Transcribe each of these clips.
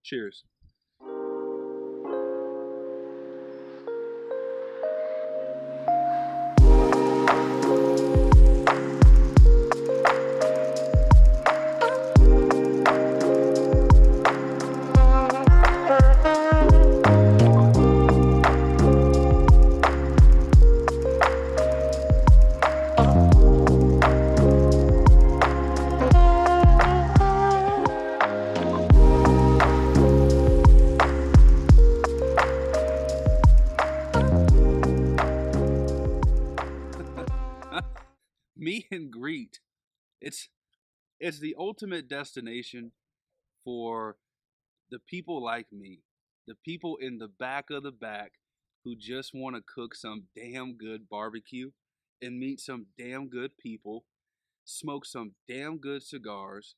Cheers. Meet and greet. It's it's the ultimate destination for the people like me, the people in the back of the back who just want to cook some damn good barbecue and meet some damn good people, smoke some damn good cigars,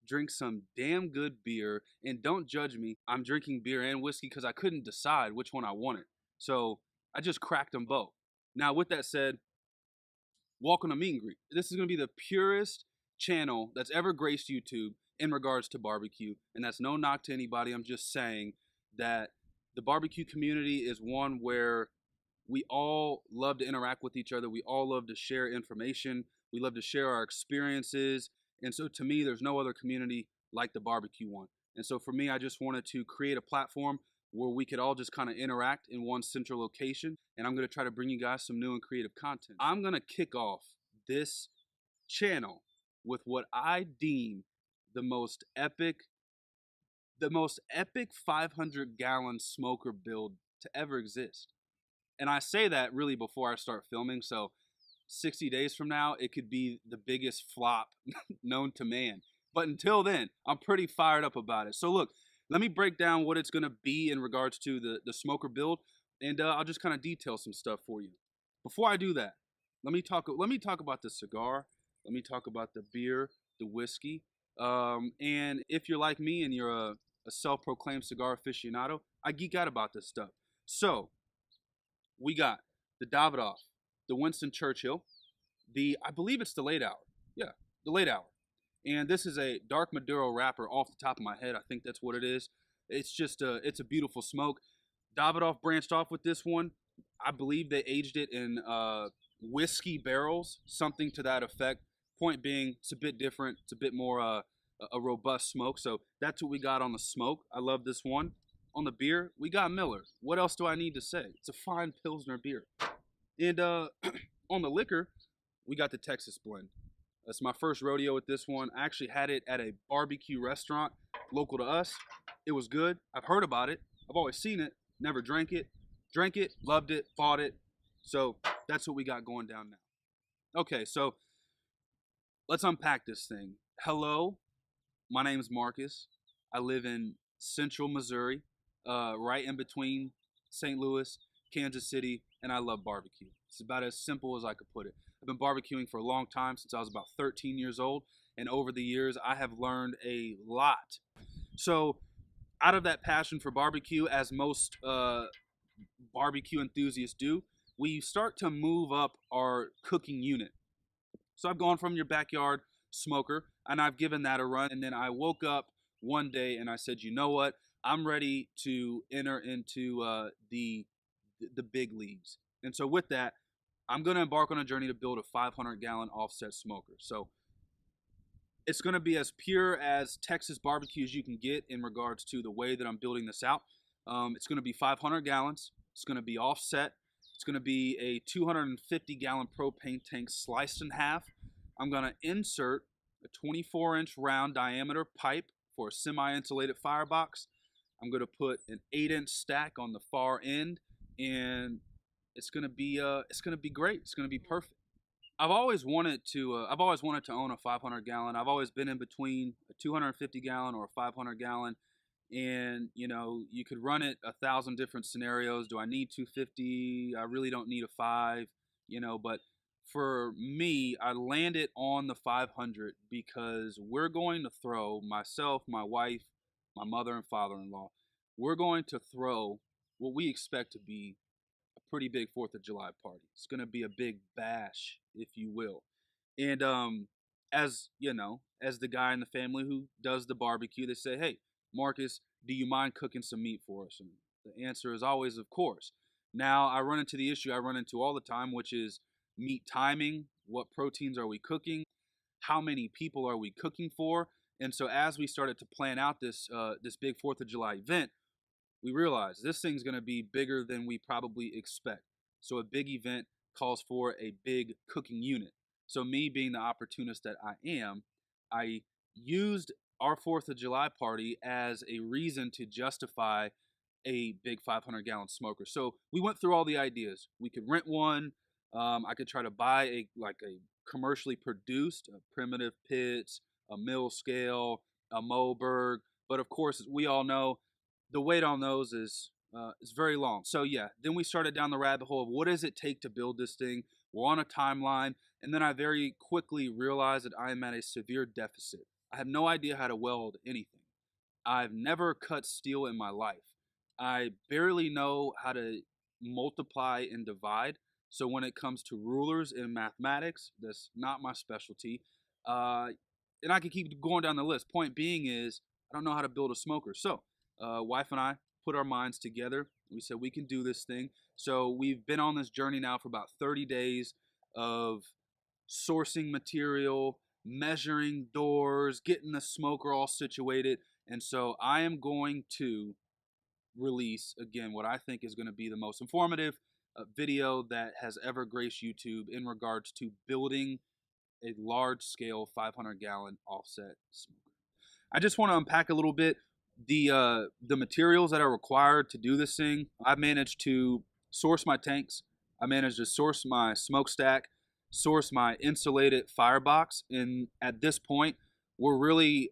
drink some damn good beer, and don't judge me. I'm drinking beer and whiskey because I couldn't decide which one I wanted. So I just cracked them both. Now, with that said, welcome to Meet and Greet. This is going to be the purest channel that's ever graced YouTube in regards to barbecue. And that's no knock to anybody. I'm just saying that the barbecue community is one where we all love to interact with each other. We all love to share information. We love to share our experiences. And so to me, there's no other community like the barbecue one. And so for me, I just wanted to create a platform where we could all just kind of interact in one central location. And I'm going to try to bring you guys some new and creative content. I'm going to kick off this channel with what I deem the most epic the most epic 500-gallon smoker build to ever exist. And I say that really before I start filming, so 60 days from now, it could be the biggest flop known to man. But until then, I'm pretty fired up about it. So look, let me break down what it's going to be in regards to the smoker build, and I'll just kind of detail some stuff for you. Before I do that, let me talk about the cigar. Let me talk about the beer, the whiskey. And if you're like me and you're a self-proclaimed cigar aficionado, I geek out about this stuff. So we got the Davidoff, the Winston Churchill, I believe it's the late hour. Yeah, the late hour. And this is a dark Maduro wrapper off the top of my head. I think that's what it is. It's a beautiful smoke. Davidoff branched off with this one. I believe they aged it in whiskey barrels, something to that effect. Point being, it's a bit different. It's a bit more a robust smoke. So that's what we got on the smoke. I love this one. On the beer, we got Miller. What else do I need to say? It's a fine Pilsner beer. And on the liquor, we got the Texas blend. That's my first rodeo with this one. I actually had it at a barbecue restaurant local to us. It was good. I've heard about it. I've always seen it. Never drank it. Drank it, loved it, bought it. So that's what we got going down now. Okay, so let's unpack this thing. Hello, my name is Marcus. I live in central Missouri, right in between St. Louis, Kansas City, and I love barbecue. It's about as simple as I could put it. I've been barbecuing for a long time, since I was about 13 years old, and over the years, I have learned a lot. So, out of that passion for barbecue, as most barbecue enthusiasts do, we start to move up our cooking unit. So I've gone from your backyard smoker, and I've given that a run, and then I woke up one day and I said, you know what? I'm ready to enter into the big leagues. And so with that, I'm going to embark on a journey to build a 500-gallon offset smoker. So it's going to be as pure as Texas barbecue as you can get in regards to the way that I'm building this out. It's going to be 500 gallons. It's going to be offset. It's going to be a 250-gallon propane tank sliced in half. I'm going to insert a 24-inch round diameter pipe for a semi-insulated firebox. I'm going to put an 8-inch stack on the far end, and it's going to be great. It's going to be perfect. I've always wanted to own a 500-gallon. I've always been in between a 250-gallon or a 500-gallon. And you could run it 1,000 different scenarios. Do I need 250? I really don't need a 5, but for me, I landed on the 500 because we're going to throw, myself, my wife, my mother and father-in-law, we're going to throw what we expect to be a pretty big 4th of July party. It's going to be a big bash, if you will. And as the guy in the family who does the barbecue, they say, hey, Marcus, do you mind cooking some meat for us? And the answer is always, of course. Now, I run into the issue I run into all the time, which is meat timing. What proteins are we cooking? How many people are we cooking for? And so, as we started to plan out this big Fourth of July event, we realized this thing's going to be bigger than we probably expect. So a big event calls for a big cooking unit. So me being the opportunist that I am, I used our 4th of July party as a reason to justify a big 500-gallon smoker. So we went through all the ideas. We could rent one. I could try to buy a commercially produced, a primitive pits, a mill scale, a Moberg. But of course, as we all know, the wait on those is very long. So yeah, then we started down the rabbit hole of what does it take to build this thing. We're on a timeline, and then I very quickly realized that I am at a severe deficit. I have no idea how to weld anything. I've never cut steel in my life. I barely know how to multiply and divide. So when it comes to rulers and mathematics, that's not my specialty. Uh, and I can keep going down the list. Point being is, I don't know how to build a smoker. So wife and I put our minds together. We said we can do this thing. So we've been on this journey now for about 30 days of sourcing material, measuring doors, getting the smoker all situated. And so I am going to release, again, what I think is going to be the most informative video that has ever graced YouTube in regards to building a large scale 500-gallon offset smoker. I just want to unpack a little bit the materials that are required to do this thing. I've managed to source my tanks. I managed to source my smokestack, source my insulated firebox, and at this point, we're really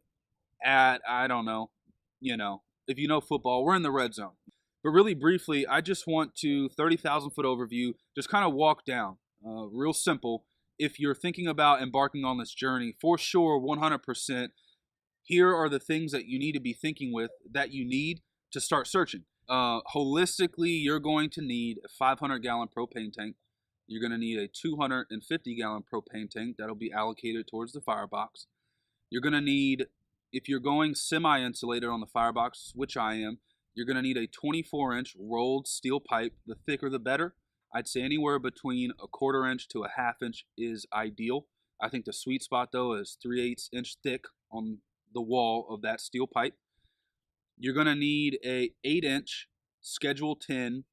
at, I don't know, if you know football, we're in the red zone. But really briefly, I just want to 30,000 foot overview, just kind of walk down, real simple. If you're thinking about embarking on this journey, for sure, 100%. Here are the things that you need to be thinking with that you need to start searching. Holistically, you're going to need a 500-gallon propane tank. You're going to need a 250-gallon propane tank that'll be allocated towards the firebox. You're going to need, if you're going semi-insulated on the firebox, which I am, you're going to need a 24-inch rolled steel pipe. The thicker, the better. I'd say anywhere between a 1/4 inch to a 1/2 inch is ideal. I think the sweet spot, though, is 3/8 inch thick on the wall of that steel pipe. You're going to need a 8-inch Schedule 10,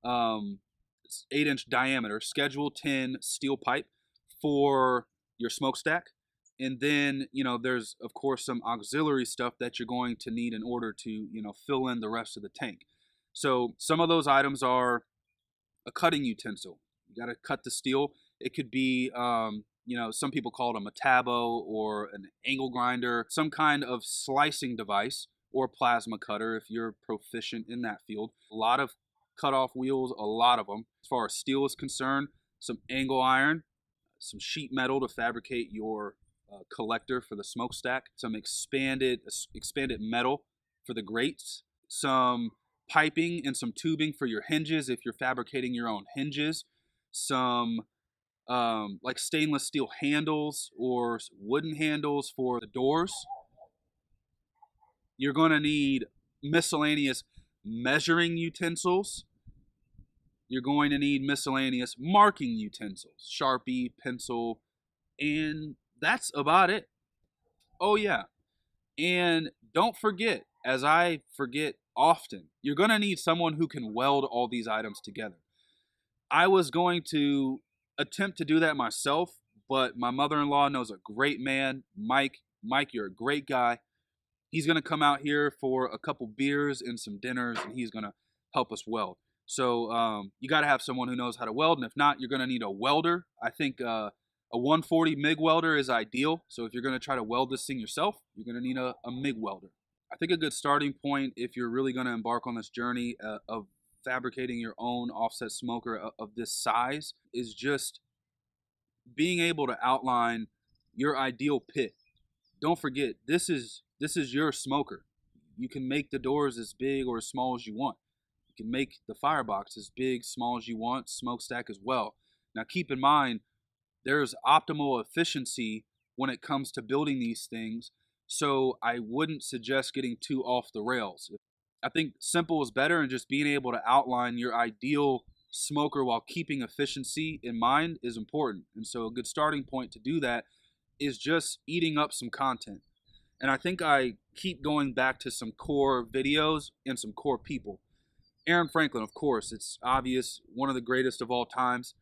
8-inch diameter Schedule 10 steel pipe for your smokestack. And then, there's, of course, some auxiliary stuff that you're going to need in order to, fill in the rest of the tank. So some of those items are a cutting utensil. You got to cut the steel. It could be, some people call it a metabo or an angle grinder, some kind of slicing device or plasma cutter if you're proficient in that field. A lot of cutoff wheels, a lot of them. As far as steel is concerned, some angle iron, some sheet metal to fabricate your collector for the smokestack, some expanded metal for the grates, some piping and some tubing for your hinges if you're fabricating your own hinges, some like stainless steel handles or wooden handles for the doors. You're going to need miscellaneous measuring utensils. You're going to need miscellaneous marking utensils, Sharpie, pencil, and that's about it. Oh yeah, and don't forget, as I forget often, you're going to need someone who can weld all these items together. I was going to attempt to do that myself, but my mother-in-law knows a great man, Mike. Mike, you're a great guy. He's going to come out here for a couple beers and some dinners, and he's going to help us weld. So you got to have someone who knows how to weld, and if not, you're going to need a welder. I think a 140 MIG welder is ideal. So if you're going to try to weld this thing yourself, you're going to need a MIG welder. I think a good starting point, if you're really going to embark on this journey of fabricating your own offset smoker of this size, is just being able to outline your ideal pit. Don't forget, this is your smoker. You can make the doors as big or as small as you want. You can make the firebox as big, small as you want, smokestack as well. Now keep in mind, there's optimal efficiency when it comes to building these things So I wouldn't suggest getting too off the rails. I think simple is better, and just being able to outline your ideal smoker while keeping efficiency in mind is important. And so a good starting point to do that is just eating up some content. And I think I keep going back to some core videos and some core people. Aaron Franklin, of course, it's obvious, one of the greatest of all times.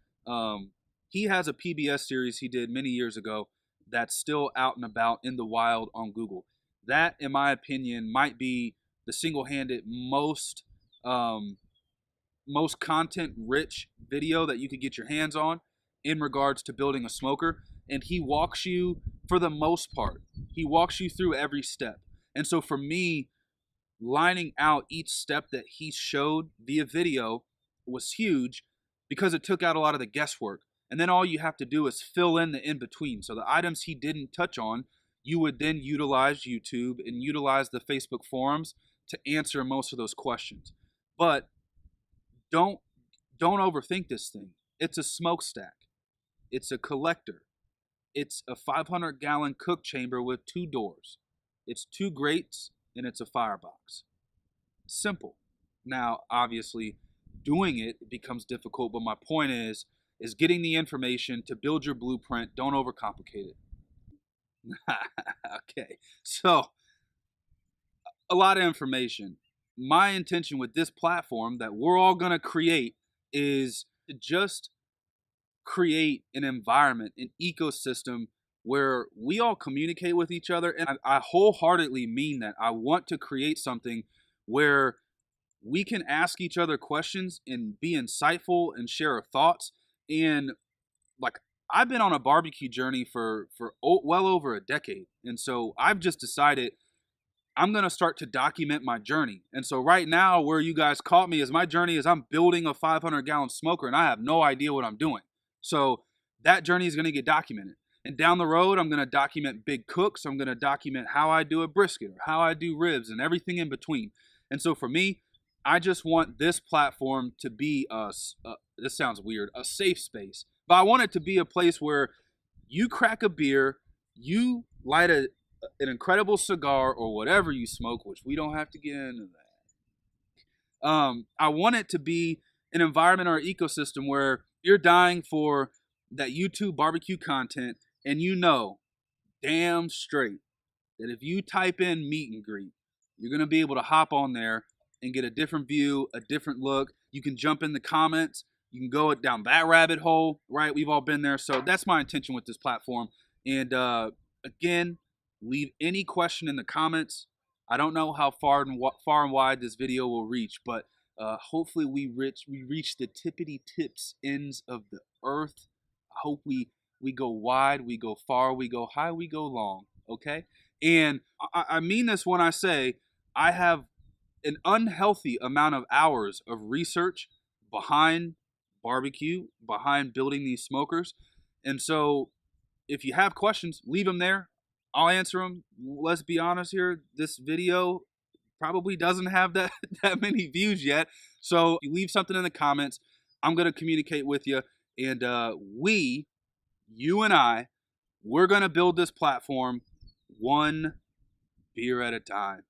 He has a PBS series he did many years ago that's still out and about in the wild on Google. That, in my opinion, might be the single-handed most content-rich video that you could get your hands on in regards to building a smoker. And he walks you, for the most part, he walks you through every step. And so for me, lining out each step that he showed via video was huge because it took out a lot of the guesswork. And then all you have to do is fill in the in-between. So the items he didn't touch on, you would then utilize YouTube and utilize the Facebook forums to answer most of those questions. But don't overthink this thing. It's a smokestack. It's a collector. It's a 500-gallon cook chamber with 2 doors. It's 2 grates, and it's a firebox. Simple. Now, obviously, doing it becomes difficult, but my point is getting the information to build your blueprint. Don't overcomplicate it. Okay, so a lot of information. My intention with this platform that we're all going to create is to just create an environment, an ecosystem where we all communicate with each other. And I wholeheartedly mean that. I want to create something where we can ask each other questions and be insightful and share our thoughts. And like, I've been on a barbecue journey for well over a decade. And so I've just decided I'm going to start to document my journey. And so right now, where you guys caught me is my journey is I'm building a 500-gallon smoker, and I have no idea what I'm doing. So that journey is going to get documented. And down the road, I'm going to document big cooks. I'm going to document how I do a brisket or how I do ribs and everything in between. And so for me, I just want this platform to be this sounds weird, a safe space. But I want it to be a place where you crack a beer, you light an incredible cigar or whatever you smoke, which we don't have to get into that. I want it to be an environment or ecosystem where you're dying for that YouTube barbecue content, and you know damn straight that if you type in meet and greet, you're going to be able to hop on there and get a different view, a different look. You can jump in the comments. You can go down that rabbit hole, right? We've all been there. So that's my intention with this platform. And again, leave any question in the comments. I don't know how far and wide this video will reach, but hopefully we reach the tippity tips ends of the earth. I hope we go wide, we go far, we go high, we go long. Okay? And I mean this when I say I have an unhealthy amount of hours of research behind barbecue, behind building these smokers. And so if you have questions, leave them there. I'll answer them. Let's be honest here. This video probably doesn't have that many views yet. So if you leave something in the comments, I'm going to communicate with you. And you and I, we're going to build this platform one beer at a time.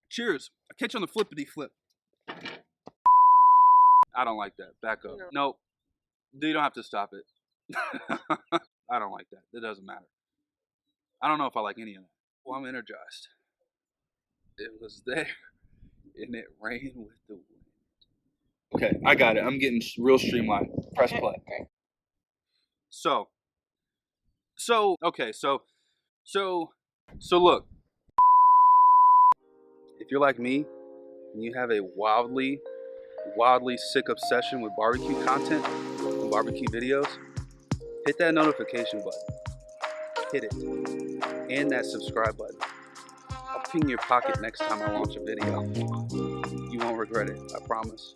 Cheers. I'll catch you on the flippity flip. I don't like that. Back up. Nope. You don't have to stop it. I don't like that. It doesn't matter. I don't know if I like any of that. Well, I'm energized. It was there, and it rained with the wind. Okay, I got it. I'm getting real streamlined. Press play. Okay. So look. If you're like me, and you have a wildly sick obsession with barbecue content and barbecue videos, hit that notification button. Hit it. And that subscribe button. I'll ping your pocket next time I launch a video. You won't regret it, I promise.